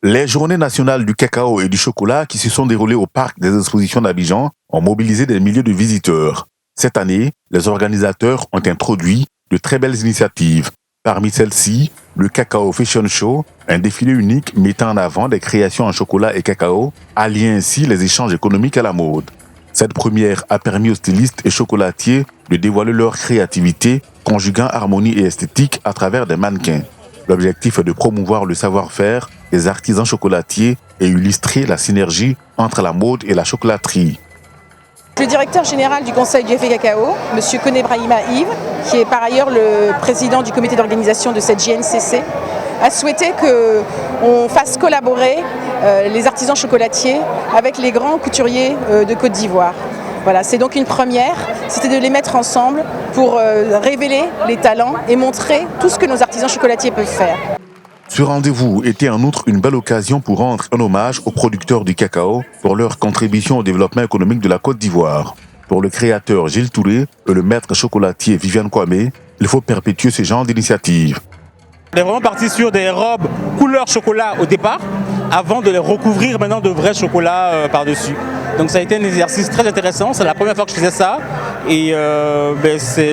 Les journées nationales du cacao et du chocolat qui se sont déroulées au parc des expositions d'Abidjan ont mobilisé des milliers de visiteurs. Cette année, les organisateurs ont introduit de très belles initiatives. Parmi celles-ci, le Cacao Fashion Show, un défilé unique mettant en avant des créations en chocolat et cacao, alliant ainsi les échanges économiques à la mode. Cette première a permis aux stylistes et chocolatiers de dévoiler leur créativité, conjuguant harmonie et esthétique à travers des mannequins. L'objectif est de promouvoir le savoir-faire des artisans chocolatiers et illustrer la synergie entre la mode et la chocolaterie. Le directeur général du Conseil du FA Cacao, M. Koné Brahima Yves, qui est par ailleurs le président du comité d'organisation de cette JNCC, a souhaité qu'on fasse collaborer les artisans chocolatiers avec les grands couturiers de Côte d'Ivoire. Voilà, c'est donc une première, c'était de les mettre ensemble pour révéler les talents et montrer tout ce que nos artisans chocolatiers peuvent faire. Ce rendez-vous était en outre une belle occasion pour rendre un hommage aux producteurs du cacao pour leur contribution au développement économique de la Côte d'Ivoire. Pour le créateur Gilles Touré et le maître chocolatier Viviane Kwame, il faut perpétuer ce genre d'initiative. On est vraiment parti sur des robes couleur chocolat au départ, avant de les recouvrir maintenant de vrais chocolats par-dessus. Donc ça a été un exercice très intéressant, c'est la première fois que je faisais ça et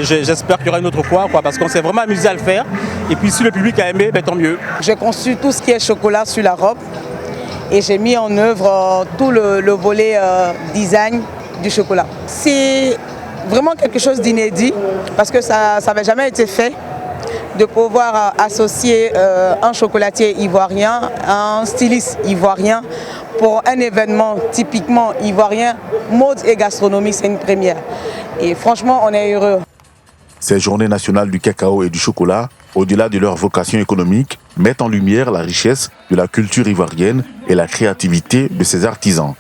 j'espère qu'il y aura une autre fois parce qu'on s'est vraiment amusé à le faire et puis si le public a aimé, tant mieux. J'ai conçu tout ce qui est chocolat sur la robe et j'ai mis en œuvre tout le volet design du chocolat. C'est vraiment quelque chose d'inédit parce que ça n'avait jamais été fait de pouvoir associer un chocolatier ivoirien à un styliste ivoirien pour un événement typiquement ivoirien, mode et gastronomie, c'est une première. Et franchement, on est heureux. Ces journées nationales du cacao et du chocolat, au-delà de leur vocation économique, mettent en lumière la richesse de la culture ivoirienne et la créativité de ses artisans.